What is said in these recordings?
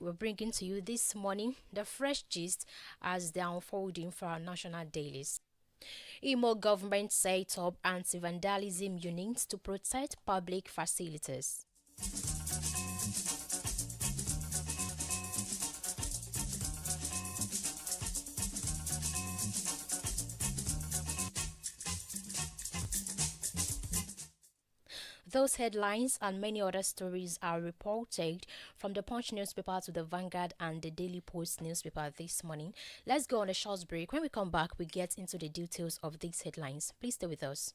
We're bringing to you this morning the fresh gist as they are unfolding for our national dailies. Imo government set up anti-vandalism units to protect public facilities. Those headlines and many other stories are reported from the Punch newspaper to the Vanguard and the Daily Post newspaper this morning. Let's go on a short break. When we come back, we get into the details of these headlines. Please stay with us.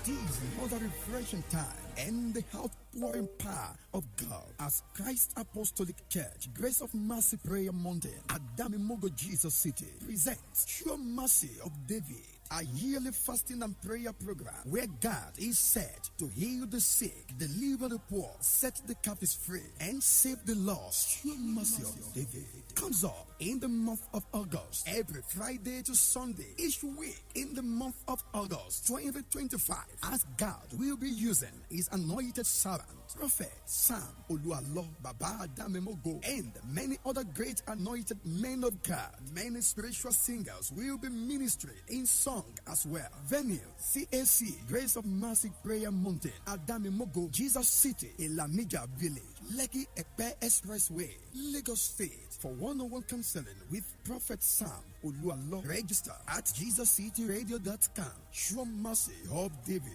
It is another refreshing time and the outpouring power of God as Christ Apostolic Church, Grace of Mercy Prayer Mountain, Adamimogo, Jesus City, presents Sure Mercy of David, a yearly fasting and prayer program where God is set to heal the sick, deliver the poor, set the captives free, and save the lost. Sure Mercy of David comes up in the month of August, every Friday to Sunday, each week in the month of August 2025, as God will be using his anointed servant, Prophet Sam Oluwalo Baba Adamimogo, and many other great anointed men of God. Many spiritual singers will be ministering in song as well. Venue CAC, Grace of Mercy Prayer Mountain, Adamimogo, Jesus City, Ilamija Village, Lekki Epe Expressway, Lagos State. For one-on-one counseling with Prophet Sam Oluwalo, register at JesusCityRadio.com. Sure Mercy of David.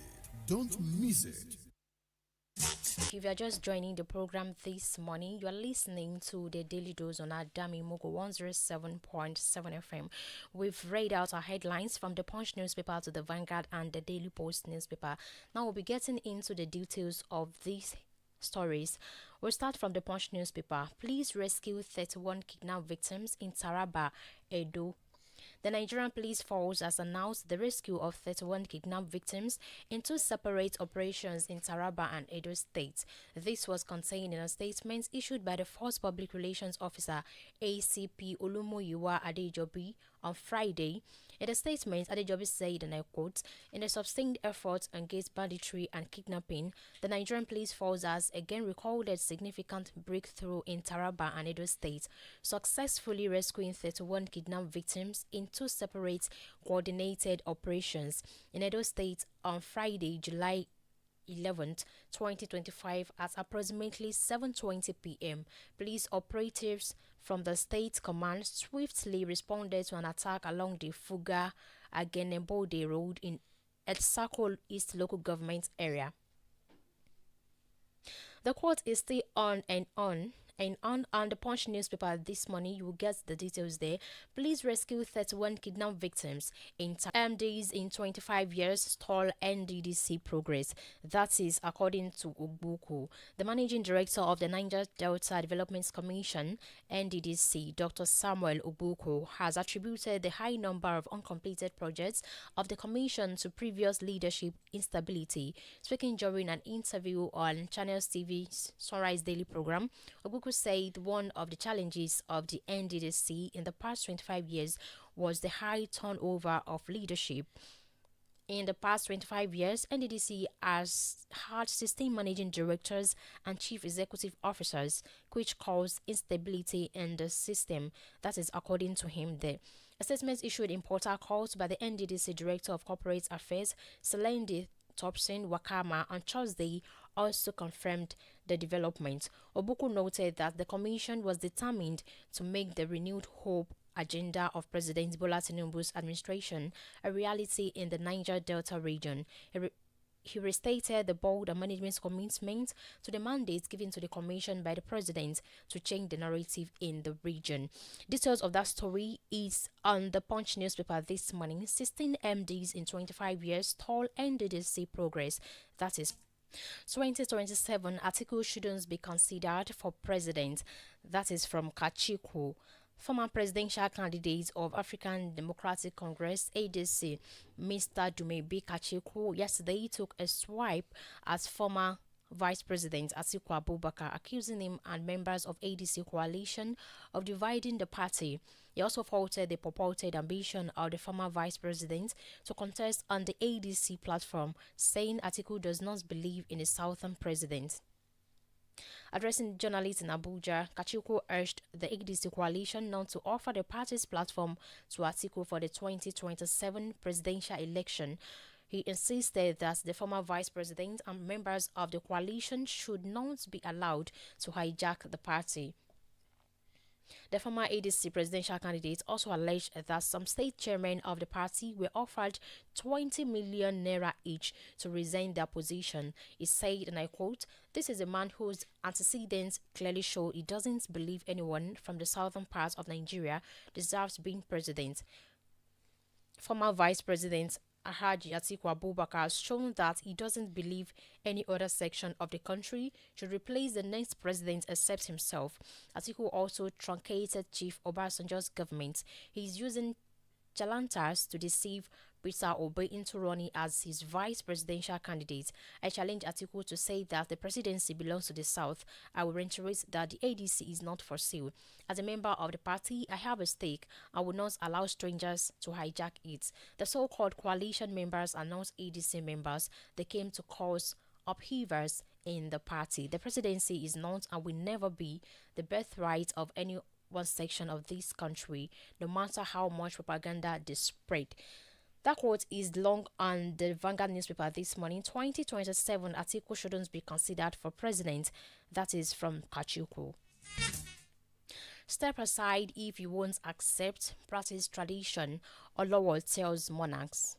Don't miss it. If you are just joining the program this morning, you are listening to the Daily Dose on Adamimogo 107.7 FM. We've read out our headlines from the Punch newspaper to the Vanguard and the Daily Post newspaper. Now we'll be getting into the details of these stories. We'll start from the Punch newspaper. Police rescue 31 kidnapped victims in Taraba, Edo. The Nigerian Police Force has announced the rescue of 31 kidnapped victims in two separate operations in Taraba and Edo States. This was contained in a statement issued by the Force Public Relations Officer ACP Olumoyiwa Adejobi on Friday. In the statement, Adejobi said, and I quote, "In a sustained effort against banditry and kidnapping, the Nigerian Police Force has again recorded significant breakthrough in Taraba and Edo States, successfully rescuing 31 kidnapped victims in two separate coordinated operations in Edo State on Friday, July 11th, 2025 at approximately 7:20 p.m. Police operatives from the state command swiftly responded to an attack along the Fuga Agenebode Road in Etsako East local government area. The court is still on the Punch newspaper this morning. You will get the details there. Police rescue 31 kidnapped victims in days in 25 years stall NDDC progress. That is according to Ogbuku. The managing director of the Niger Delta Development Commission (NDDC), Dr. Samuel Ogbuku, has attributed the high number of uncompleted projects of the commission to previous leadership instability. Speaking during an interview on Channels TV's Sunrise Daily program, Ogbuku said one of the challenges of the NDDC in the past 25 years was the high turnover of leadership. In the past 25 years, NDDC has had 16 managing directors and chief executive officers, which caused instability in the system. That is according to him there. A statement issued in Port Harcourt by the NDDC Director of Corporate Affairs, Selendi Thompson Wakama, on Thursday also confirmed the development. Obuku noted that the commission was determined to make the renewed hope agenda of President Bola Tinubu's administration a reality in the Niger Delta region. He restated the board and management's commitment to the mandate given to the commission by the president to change the narrative in the region. Details of that story is on the Punch newspaper this morning. 16 MDs in 25 years tall NDDC progress. That is 2027 article shouldn't be considered for president. That is from Kachiku. Former presidential candidate of African Democratic Congress ADC, Mr. Dumebi Kachiku, yesterday took a swipe at former Vice President Atiku Abubakar, accusing him and members of ADC coalition of dividing the party. He also faulted the purported ambition of the former vice president to contest on the ADC platform, saying Atiku does not believe in a southern president. Addressing journalists in Abuja, Kachuku urged the ADC coalition not to offer the party's platform to Atiku for the 2027 presidential election. He insisted that the former vice president and members of the coalition should not be allowed to hijack the party. The former ADC presidential candidate also alleged that some state chairmen of the party were offered 20 million naira each to resign their position. He said, and I quote, "This is a man whose antecedents clearly show he doesn't believe anyone from the southern part of Nigeria deserves being president." Former Vice President Alhaji Atiku Abubakar has shown that he doesn't believe any other section of the country should replace the next president except himself. Atiku also truncated Chief Obasanjo's government. He is using Jalantas to deceive Peter Obi into running as his vice presidential candidate. I challenge Atiku to say that the presidency belongs to the South. I will reiterate that the ADC is not for sale. As a member of the party, I have a stake. I will not allow strangers to hijack it. The so-called coalition members are not ADC members. They came to cause upheavals in the party. The presidency is not and will never be the birthright of any one section of this country, no matter how much propaganda they spread. That quote is long on the Vanguard newspaper this morning. 2027, Atiku shouldn't be considered for president. That is from Kachuku. Step aside if you won't accept, practice tradition, Olowo tells monarchs.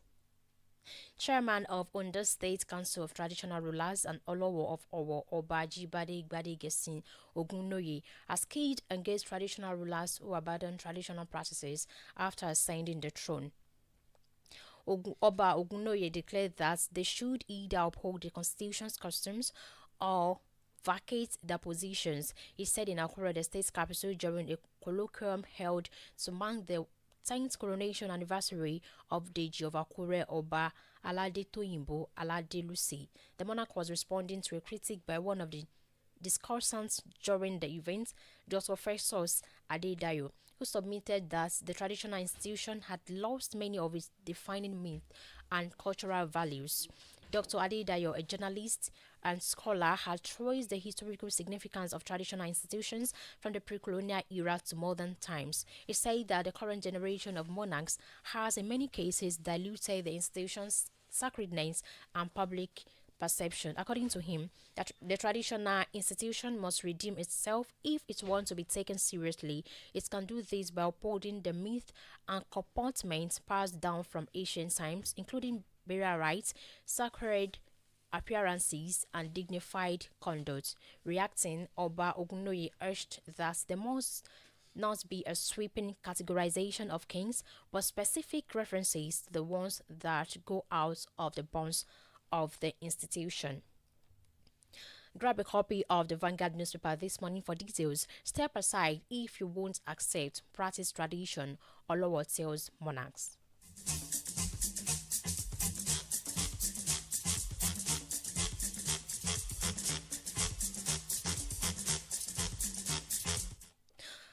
Chairman of Ondo State Council of Traditional Rulers and Olowo of Owo, Obaji Bade Gesin Ogunnoye, has keyed against traditional rulers who abandon traditional practices after ascending the throne. Oba Ogunnoye declared that they should either uphold the constitution's customs or vacate their positions. He said in Akure, the state's capital, during a colloquium held to mark the 10th coronation anniversary of Deji of Akure Oba Alade Toyimbo Alade Lucy. The monarch was responding to a critique by one of the discussants during the event, Dr. Festus Adedayo, who submitted that the traditional institution had lost many of its defining myths and cultural values. Dr. Adedayo, a journalist and scholar, had traced the historical significance of traditional institutions from the pre-colonial era to modern times. He said that the current generation of monarchs has in many cases diluted the institution's sacredness and public perception. According to him, that the traditional institution must redeem itself if it wants to be taken seriously. It can do this by upholding the myth and comportments passed down from ancient times, including burial rites, sacred appearances, and dignified conduct. Reacting, Oba Ogunnoye urged that there must not be a sweeping categorization of kings, but specific references to the ones that go out of the bounds of the institution. Grab a copy of the Vanguard newspaper this morning for details. Step aside if you won't accept, practice tradition, Olowo tells monarchs.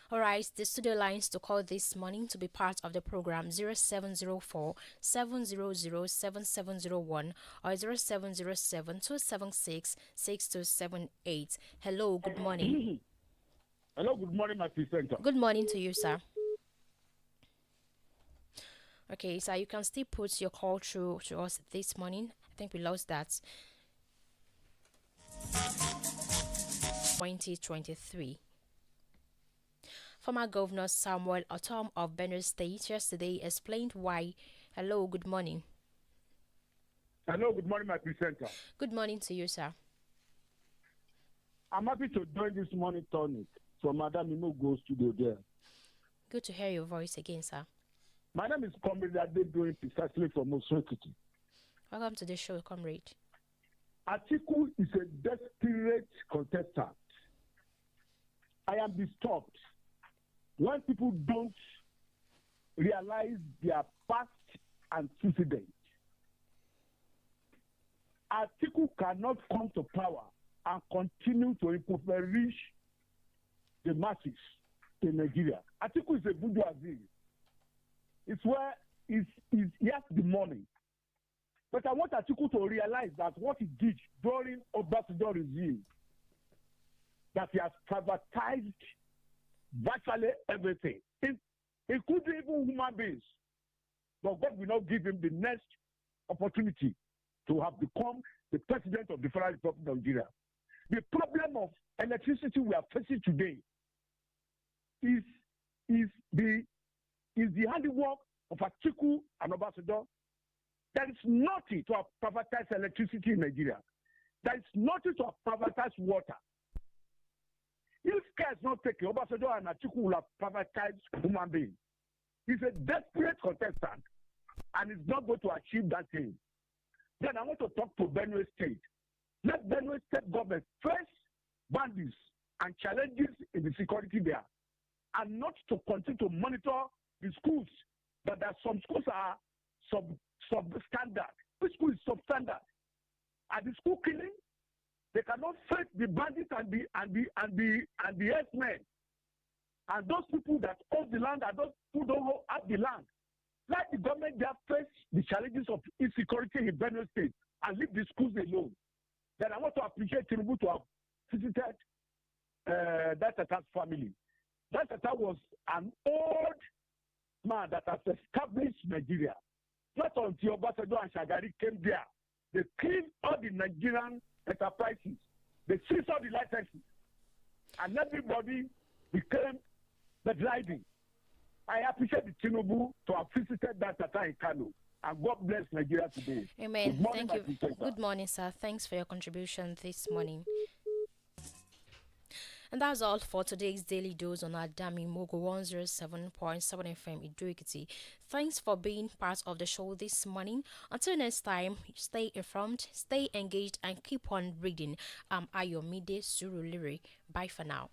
Alright, the studio lines to call this morning to be part of the program 0704 700 7701 or 0707 276 6278. Hello, good morning. Hello, good morning, my presenter. Good morning to you, sir. Okay, so you can still put your call through to us this morning. I think we lost that. 2023. Former Governor Samuel Otom of Benue State yesterday explained why. Hello, good morning. Hello, good morning, my presenter. Good morning to you, sir. I'm happy to join this morning tonic from Adamimogo studio there. Good to hear your voice again, sir. My name is Comrade Dailydose, precisely from Oswekiti. Welcome to the show, comrade. Atiku is a desperate contestant. I am disturbed when people don't realize their past antecedents. Atiku cannot come to power and continue to impoverish the masses. in Nigeria. Atiku is a bourgeoisie. It's where he has the money. But I want Atiku to realize that what he did during Obasanjo regime, that he has privatized virtually everything, including even human beings. But God will not give him the next opportunity to have become the president of the Federal Republic of Nigeria. The problem of electricity we are facing today is the handiwork of Atiku and Obasanjo. There is nothing to have privatized electricity in Nigeria. There is nothing to have privatized water. If care is not taken, Obasanjo and Atiku will have privatized human beings. He's a desperate contestant and is not going to achieve that thing. Then I want to talk to Benue State. Let Benue State government face bandits and challenges in the security there, and not to continue to monitor the schools. But that some schools are substandard. Which school is substandard? Are the school killing? They cannot face the bandits and the herdsmen. And those people that own the land and those who don't have the land. Let the government there face the challenges of insecurity in Benue State and leave the schools alone. Then I want to appreciate Tinubu to have visited that Tata's family. That Tata was an old man that has established Nigeria. Not until Obasanjo and Shagari came there. They killed all the Nigerian enterprises. They seized all the licenses. And everybody became bedridden. I appreciate the Tinubu to have visited that Tata in Kano. And God bless Nigeria today. Amen. Thank you. Good morning, sir. Thanks for your contribution this morning. And that's all for today's Daily Dose on Adamimogo 107.7 FM Idrikiti. Thanks for being part of the show this morning. Until next time, stay informed, stay engaged, and keep on reading. I'm Ayomide Surulere. Bye for now.